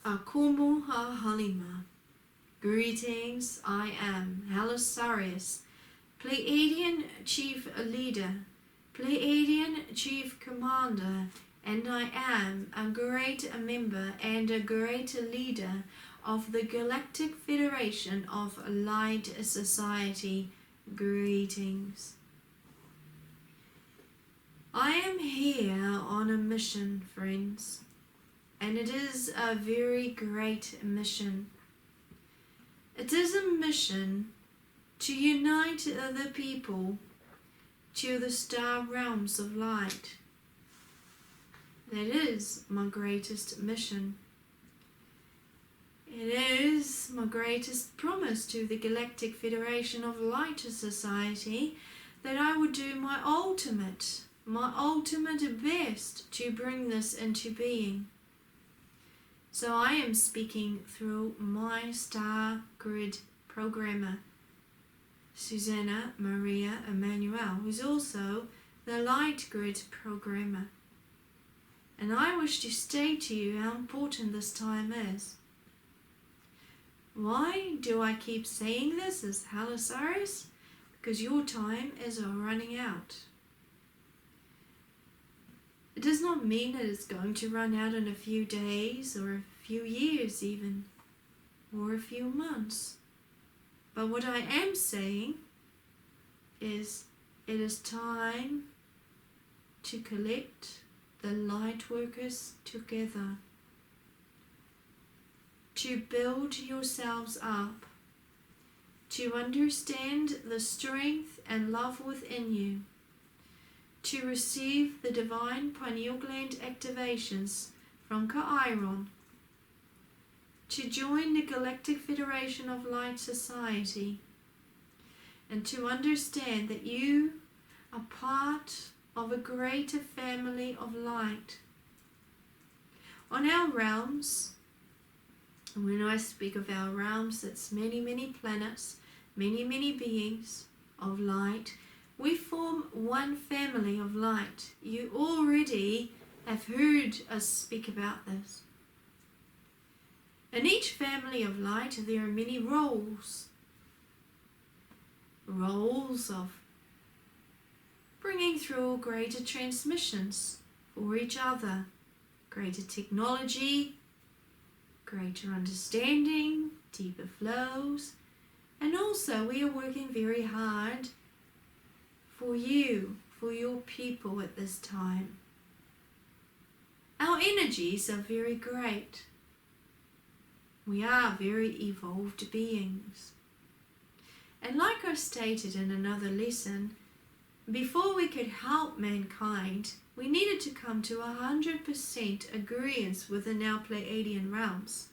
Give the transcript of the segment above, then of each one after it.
Akumu ha-halima. Greetings, I am HALISARIUS, Pleiadian Chief Leader, Pleiadian Chief Commander, and I am a great member and a great leader of the Galactic Federation of Light Society. Greetings. I am here on a mission, friends, and it is a very great mission. It is a mission to unite the people to the star realms of light. That is my greatest mission. It is my greatest promise to the Galactic Federation of Light Society that I would do my ultimate best to bring this into being. So I am speaking through my star grid programmer, Suzanna Maria Emmanuel, who is also the light grid programmer. And I wish to state to you how important this time is. Why do I keep saying this as HALISARIUS? Because your time is running out. It does not mean that it's going to run out in a few days or a few years even, or a few months. But what I am saying is it is time to collect the light workers together, to build yourselves up, to understand the strength and love within you, to receive the divine pineal gland activations from Caeayaron, to join the Galactic Federation of Light Society, and to understand that you are part of a greater family of light. On our realms, and when I speak of our realms, it's many, many planets, many, many beings of light. We form one family of light. You already have heard us speak about this. In each family of light, there are many roles. Roles of bringing through greater transmissions for each other, greater technology, greater understanding, deeper flows, and also we are working very hard for you, for your people at this time. Our energies are very great. We are very evolved beings. And like I stated in another lesson, before we could help mankind, we needed to come to 100% agreement within our Pleiadian realms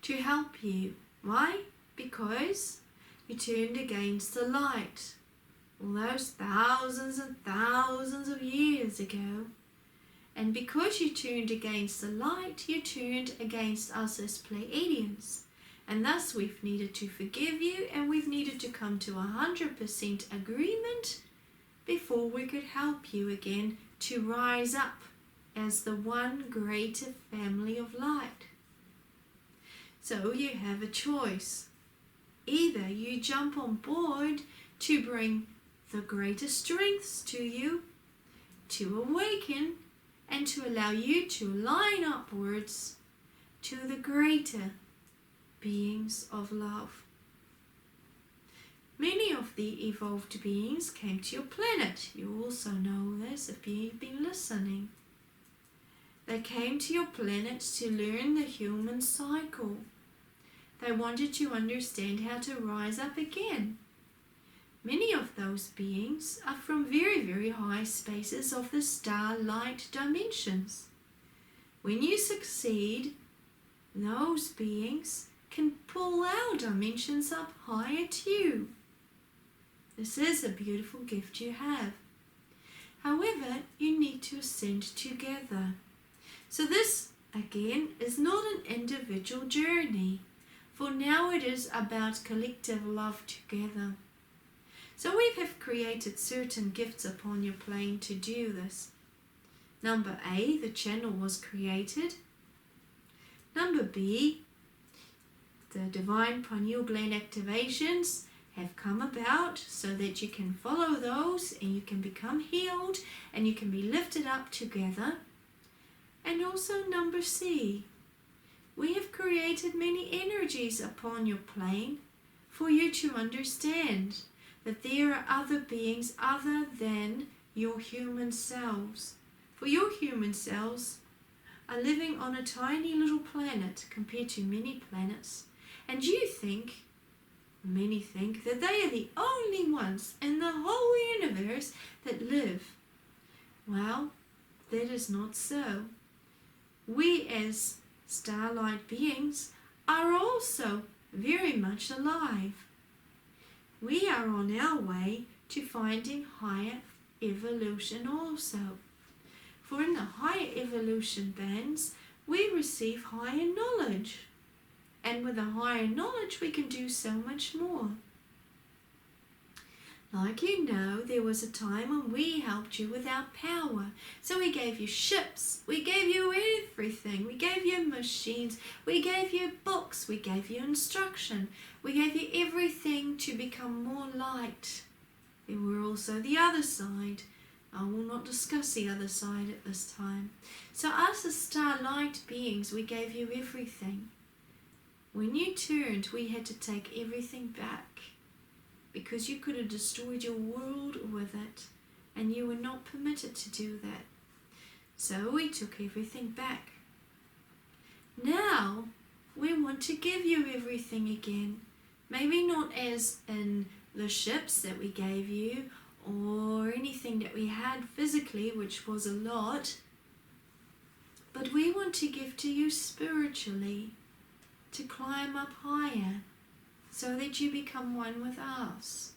to help you. Why? Because you turned against the light all those thousands and thousands of years ago. And because you turned against the light, you turned against us as Pleiadians. And thus we've needed to forgive you, and we've needed to come to 100% agreement before we could help you again to rise up as the one greater family of light. So you have a choice. Either you jump on board to bring the greater strengths to you, to awaken, and to allow you to line upwards to the greater beings of love. Many of the evolved beings came to your planet. You also know this if you've been listening. They came to your planet to learn the human cycle. They wanted to understand how to rise up again. Many of those beings are from very, very high spaces of the starlight dimensions. When you succeed, those beings can pull our dimensions up higher too. This is a beautiful gift you have. However, you need to ascend together. So this, again, is not an individual journey. For now it is about collective love together. So we have created certain gifts upon your plane to do this. Number A, the channel was created Number B, the divine pineal gland activations have come about so that you can follow those and you can become healed and you can be lifted up together. And also number C, we have created many energies upon your plane for you to understand that there are other beings other than your human selves. For your human selves are living on a tiny little planet compared to many planets, and many think that they are the only ones in the whole universe that live. Well, that is not so. We as starlight beings are also very much alive. We are on our way to finding higher evolution also. For in the higher evolution bands, we receive higher knowledge. And with a higher knowledge, we can do so much more. Like you know, there was a time when we helped you with our power. So we gave you ships, we gave you everything. We gave you machines, we gave you books, we gave you instruction. We gave you everything to become more light. There were also the other side. I will not discuss the other side at this time. So us as starlight beings, we gave you everything. When you turned, we had to take everything back because you could have destroyed your world with it, and you were not permitted to do that. So we took everything back. Now we want to give you everything again. Maybe not as in the ships that we gave you or anything that we had physically, which was a lot, but we want to give to you spiritually, to climb up higher, so that you become one with us,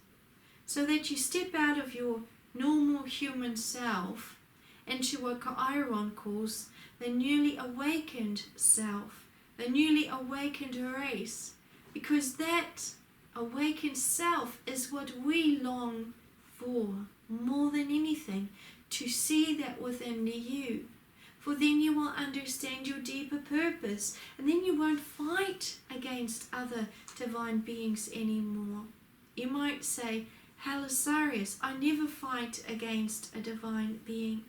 so that you step out of your normal human self into what Caeayaron calls the newly awakened self, the newly awakened race, because that awakened self is what we long for more than anything, to see that within you. For then you will understand your deeper purpose, and then you won't fight against other divine beings anymore. You might say, HALISARIUS, I never fight against a divine being.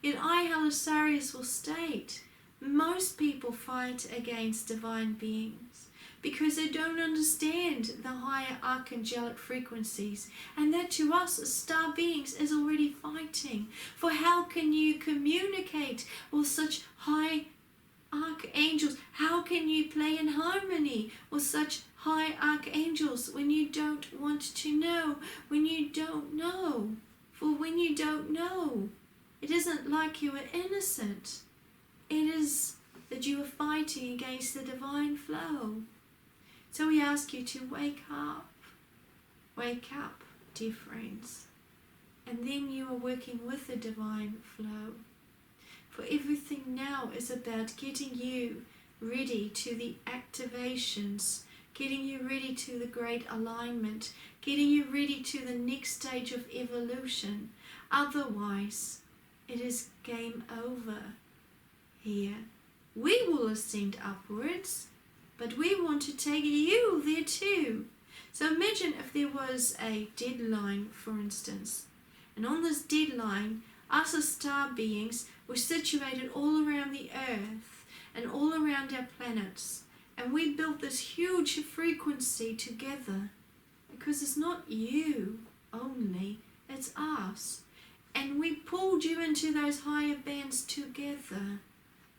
Yet I, HALISARIUS, will state, most people fight against divine beings because they don't understand the higher archangelic frequencies, and that to us as star beings is already fighting. For how can you communicate with such high archangels? How can you play in harmony with such high archangels when you don't want to know, when you don't know? For when you don't know, it isn't like you are innocent. It is that you are fighting against the divine flow. So we ask you to wake up, dear friends, and then you are working with the divine flow. For everything now is about getting you ready to the activations, getting you ready to the great alignment, getting you ready to the next stage of evolution. Otherwise, it is game over here. We will ascend upwards, but we want to take you there too. So imagine if there was a deadline, for instance, and on this deadline, us as star beings were situated all around the earth and all around our planets, and we built this huge frequency together, because it's not you only, it's us. And we pulled you into those higher bands together,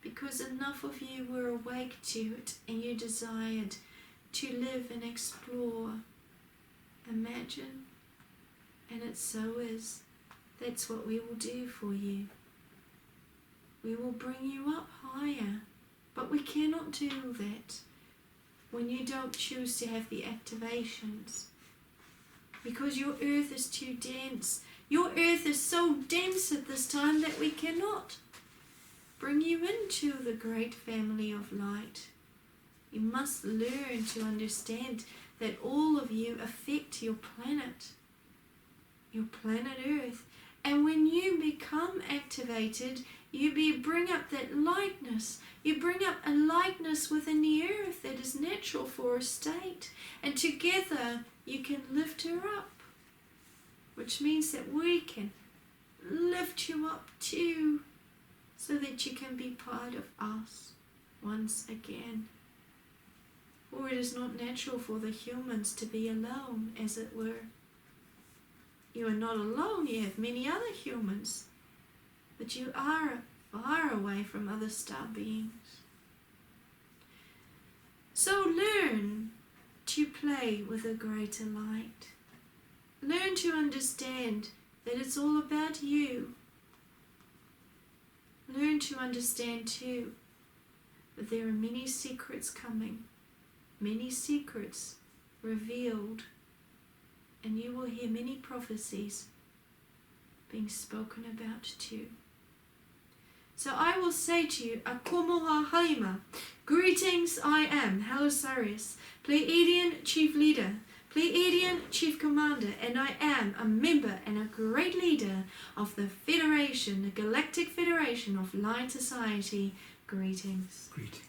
because enough of you were awake to it and you desired to live and explore. Imagine. And it so is. That's what we will do for you. We will bring you up higher. But we cannot do that when you don't choose to have the activations, because your earth is too dense. Your earth is so dense at this time that we cannot bring you into the great family of light. You must learn to understand that all of you affect your planet Earth. And when you become activated, You bring up that lightness. You bring up a lightness within the earth that is natural for a state. And together you can lift her up. Which means that we can lift you up too, so that you can be part of us once again. For it is not natural for the humans to be alone, as it were. You are not alone, you have many other humans, but you are far away from other star beings. So learn to play with a greater light. Learn to understand that it's all about you. Learn to understand too that there are many secrets coming, many secrets revealed, and you will hear many prophecies being spoken about too. So I will say to you, Akomoha Halima, greetings, I am HALISARIUS, Pleiadian Chief Leader, Pleiadian Chief Commander, and I am a member and a great leader of the Federation, the Galactic Federation of Light Society. Greetings. Greetings.